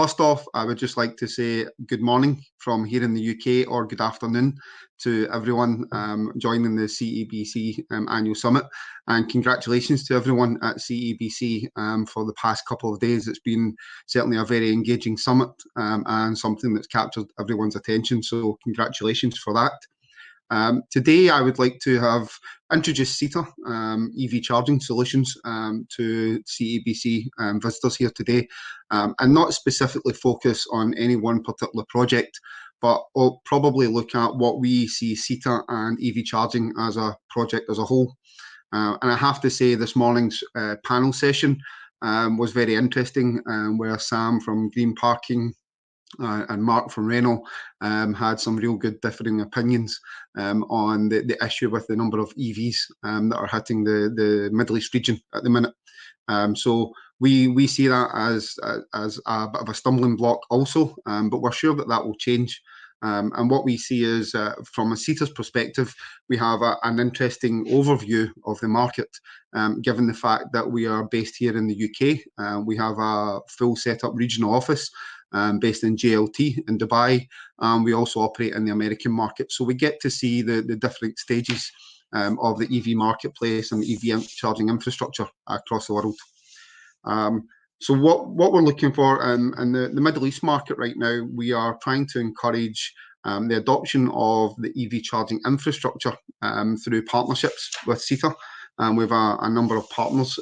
First off, I would just like to say good morning from here in the UK, or good afternoon to everyone joining the CEBC annual summit, and congratulations to everyone at CEBC for the past couple of days. It's been certainly a very engaging summit and something that's captured everyone's attention, so congratulations for that. Today, I would like to have introduced CETA, EV charging solutions, to CEBC visitors here today, and not specifically focus on any one particular project, but I'll probably look at what we see CETA and EV charging as a project as a whole. And I have to say this morning's panel session was very interesting, where Sam from Green Parking and Mark from Renault had some real good differing opinions on the issue with the number of EVs that are hitting the Middle East region at the minute. So we see that as a bit of a stumbling block also, but we're sure that that will change. And what we see is, from a CETA's perspective, we have an interesting overview of the market, given the fact that we are based here in the UK. We have a full set-up regional office based in JLT in Dubai. We also operate in the American market. So we get to see the different stages of the EV marketplace and the EV charging infrastructure across the world. So what we're looking for in the Middle East market right now, we are trying to encourage the adoption of the EV charging infrastructure through partnerships with CETA. We have a number of partners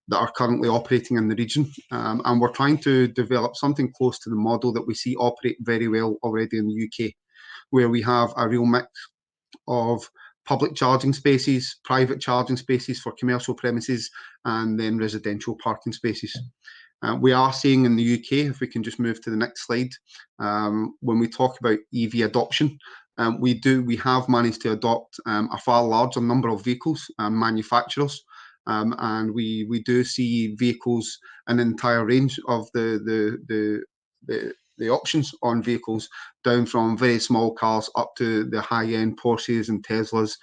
that are currently operating in the region, and we're trying to develop something close to the model that we see operate very well already in the UK, where we have a real mix of public charging spaces, private charging spaces for commercial premises, and then residential parking spaces. We are seeing in the UK, if we can just move to the next slide, when we talk about EV adoption, we have managed to adopt a far larger number of vehicles and manufacturers, and we do see vehicles, an entire range of the options on vehicles, down from very small cars up to the high-end Porsches and Teslas.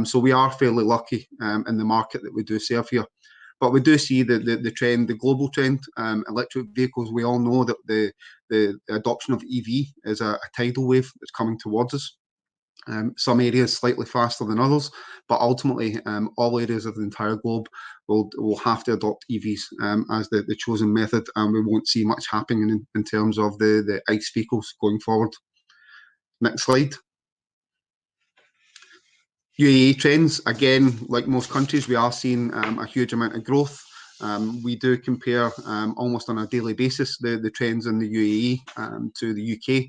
So we are fairly lucky in the market that we do serve here. But we do see the trend, the global trend, electric vehicles. We all know that the adoption of EV is a tidal wave that's coming towards us. Some areas slightly faster than others, but ultimately all areas of the entire globe will have to adopt EVs as the chosen method, and we won't see much happening in terms of the ICE vehicles going forward. Next slide. Uae Trends, again, like most countries, we are seeing a huge amount of growth. We do compare almost on a daily basis the trends in the UAE to the UK.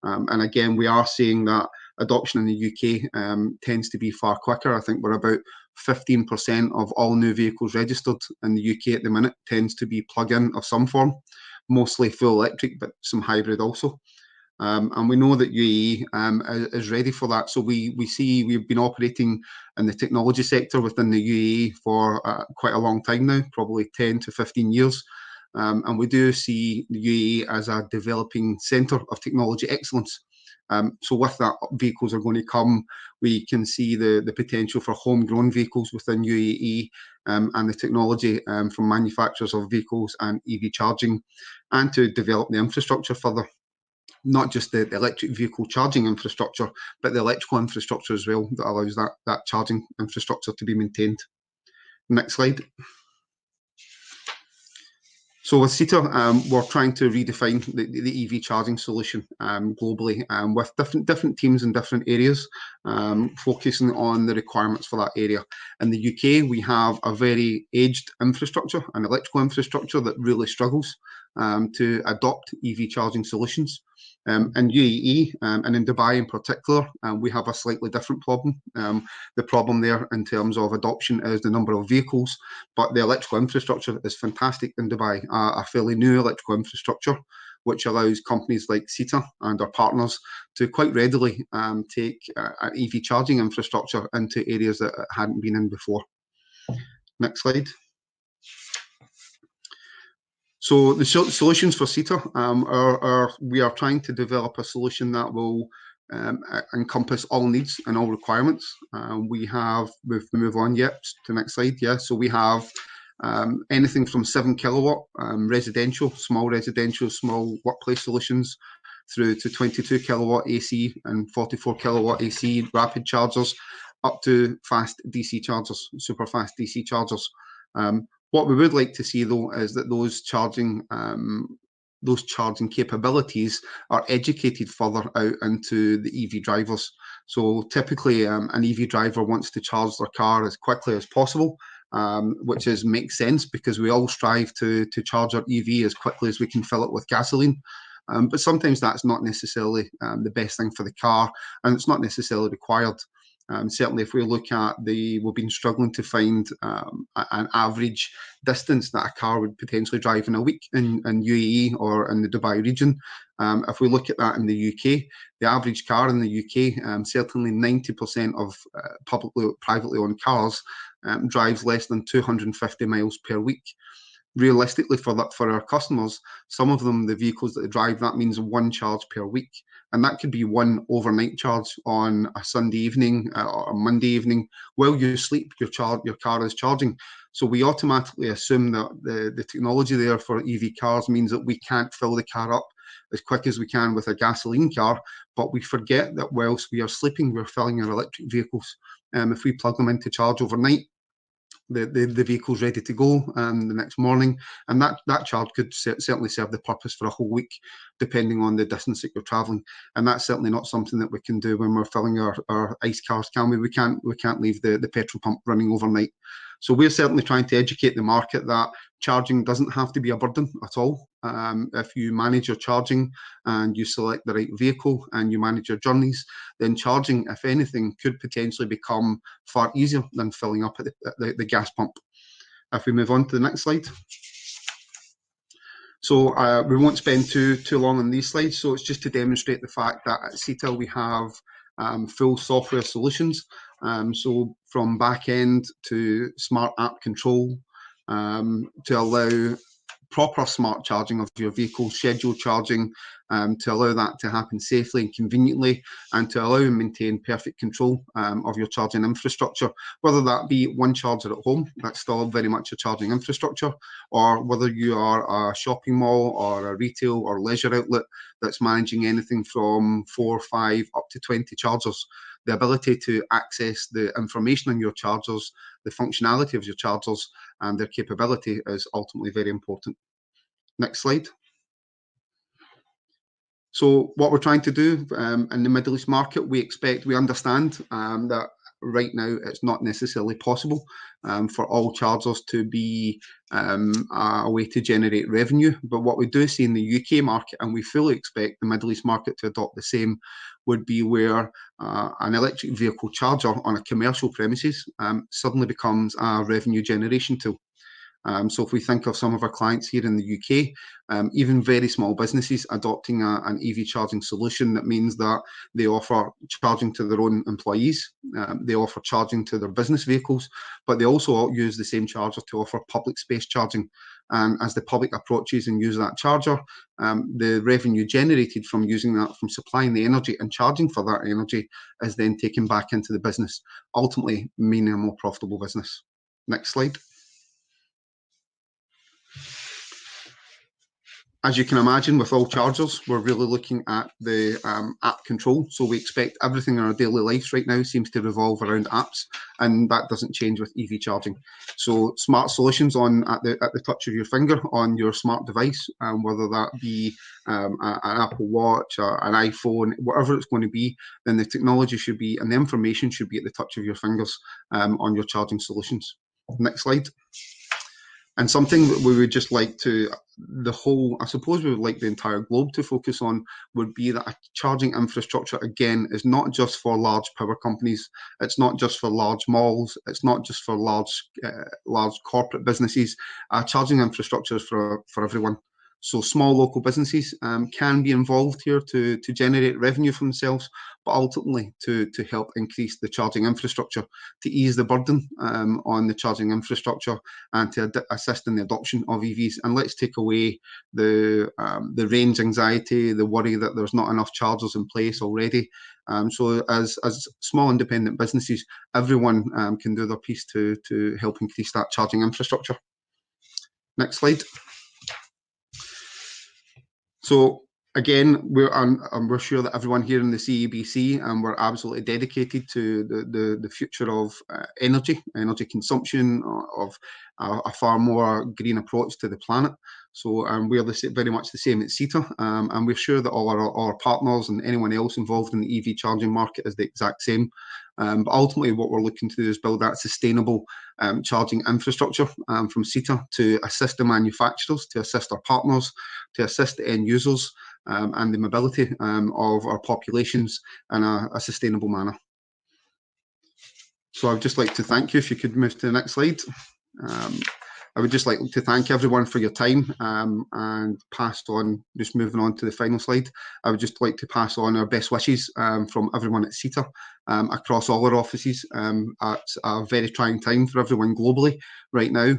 And again, we are seeing that adoption in the UK tends to be far quicker. I think we're about 15% of all new vehicles registered in the UK at the minute tends to be plug-in of some form, mostly full electric, but some hybrid also. And we know that UAE is ready for that. So we've been operating in the technology sector within the UAE for quite a long time now, probably 10 to 15 years. And we do see the UAE as a developing centre of technology excellence. So with that, vehicles are going to come. We can see the potential for homegrown vehicles within UAE, and the technology from manufacturers of vehicles and EV charging, and to develop the infrastructure further. Not just the electric vehicle charging infrastructure, but the electrical infrastructure as well that allows that charging infrastructure to be maintained. Next slide. So with CETA, we're trying to redefine the EV charging solution globally, with different teams in different areas, focusing on the requirements for that area. In the UK, we have a very aged infrastructure, an electrical infrastructure that really struggles to adopt EV charging solutions. In UAE and in Dubai in particular, we have a slightly different problem. The problem there in terms of adoption is the number of vehicles, but the electrical infrastructure is fantastic in Dubai, a fairly new electrical infrastructure, which allows companies like CETA and our partners to quite readily take an EV charging infrastructure into areas that it hadn't been in before. Next slide. So the solutions for CETA we are trying to develop a solution that will encompass all needs and all requirements. We move on, yep, to the next slide. Yeah, so we have anything from 7 kilowatt residential, small workplace solutions, through to 22 kilowatt AC and 44 kilowatt AC rapid chargers, up to fast DC chargers, super fast DC chargers. What we would like to see, though, is that those charging capabilities are educated further out into the EV drivers. So typically, an EV driver wants to charge their car as quickly as possible, which makes sense because we all strive to charge our EV as quickly as we can fill it with gasoline. But sometimes that's not necessarily the best thing for the car, and it's not necessarily required. Certainly, if we look at we've been struggling to find an average distance that a car would potentially drive in a week in UAE or in the Dubai region. If we look at that in the UK, the average car in the UK, certainly 90% of privately owned cars drives less than 250 miles per week. Realistically, for our customers, some of them, the vehicles that they drive, that means one charge per week, and that could be one overnight charge on a Sunday evening or a Monday evening while you sleep. Your car is charging. So we automatically assume that the technology there for EV cars means that we can't fill the car up as quick as we can with a gasoline car, but we forget that whilst we are sleeping, we're filling our electric vehicles. If we plug them into charge overnight, the vehicle's ready to go the next morning, and that charge could certainly serve the purpose for a whole week, depending on the distance that you're travelling. And that's certainly not something that we can do when we're filling our ICE cars, can we? We can't leave the petrol pump running overnight. So we're certainly trying to educate the market that charging doesn't have to be a burden at all. If you manage your charging and you select the right vehicle and you manage your journeys, then charging, if anything, could potentially become far easier than filling up at the gas pump. If we move on to the next slide. So we won't spend too long on these slides. So it's just to demonstrate the fact that at CITA we have full software solutions. So from back end to smart app control, to allow proper smart charging of your vehicle, scheduled charging, to allow that to happen safely and conveniently, and to allow and maintain perfect control of your charging infrastructure, whether that be one charger at home, that's still very much a charging infrastructure, or whether you are a shopping mall or a retail or leisure outlet that's managing anything from 4, 5 up to 20 chargers. The ability to access the information on your chargers, the functionality of your chargers, and their capability is ultimately very important. Next slide. So what we're trying to do in the Middle East market, we understand that right now it's not necessarily possible for all chargers to be a way to generate revenue. But what we do see in the UK market, and we fully expect the Middle East market to adopt the same, would be where an electric vehicle charger on a commercial premises suddenly becomes a revenue generation tool. So if we think of some of our clients here in the UK, even very small businesses adopting an EV charging solution, that means that they offer charging to their own employees, they offer charging to their business vehicles, but they also use the same charger to offer public space charging. And as the public approaches and use that charger, the revenue generated from using that, from supplying the energy and charging for that energy, is then taken back into the business, ultimately meaning a more profitable business. Next slide. As you can imagine, with all chargers, we're really looking at the app control. So we expect everything in our daily lives right now seems to revolve around apps, and that doesn't change with EV charging. So smart solutions at the touch of your finger on your smart device, whether that be an Apple Watch, or an iPhone, whatever it's going to be, then the technology should be, and the information should be at the touch of your fingers on your charging solutions. Next slide. And something that we would just like I suppose we would like the entire globe to focus on, would be that a charging infrastructure, again, is not just for large power companies, it's not just for large malls, it's not just for large corporate businesses. Charging infrastructure is for everyone. So small local businesses can be involved here to generate revenue for themselves, but ultimately to help increase the charging infrastructure, to ease the burden on the charging infrastructure, and to assist in the adoption of EVs. And let's take away the range anxiety, the worry that there's not enough chargers in place already. So as small independent businesses, everyone can do their piece to help increase that charging infrastructure. Next slide. So again, we're sure that everyone here in the CEBC, we're absolutely dedicated to the future of energy consumption, of a far more green approach to the planet. So we're very much the same at CETA, and we're sure that all our partners and anyone else involved in the EV charging market is the exact same. But ultimately, what we're looking to do is build that sustainable charging infrastructure from CETA to assist the manufacturers, to assist our partners, to assist the end users, and the mobility of our populations in a sustainable manner. So I'd just like to thank you. If you could move to the next slide. I would just like to thank everyone for your time, and pass on, just moving on to the final slide, I would just like to pass on our best wishes from everyone at CETA across all our offices. It's a very trying time for everyone globally right now.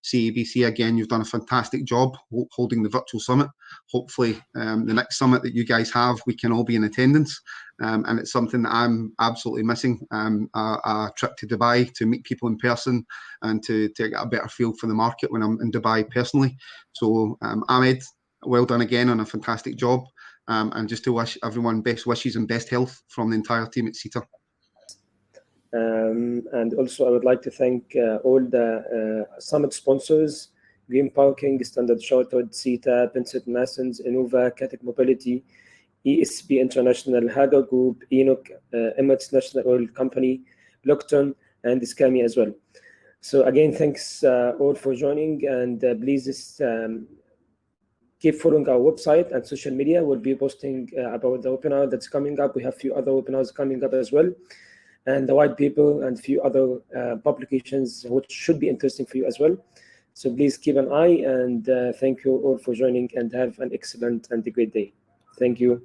CEBC, again, you've done a fantastic job holding the virtual summit. Hopefully the next summit that you guys have, we can all be in attendance. And it's something that I'm absolutely missing, a trip to Dubai to meet people in person and to get a better feel for the market when I'm in Dubai personally. So Ahmed, well done again on a fantastic job, and just to wish everyone best wishes and best health from the entire team at CETA. And also I would like to thank all the summit sponsors: Green Parking, Standard Chartered, CETA, Pinsent Masons, Innova, Catic Mobility, ESP International, Hager Group, Enoch, Emirates National Oil Company, Lockton, and Scami as well. So again, thanks all for joining, and please just, keep following our website and social media. We'll be posting about the webinar that's coming up. We have a few other webinars coming up as well, and the white paper and a few other publications which should be interesting for you as well. So please keep an eye, and thank you all for joining, and have an excellent and a great day. Thank you.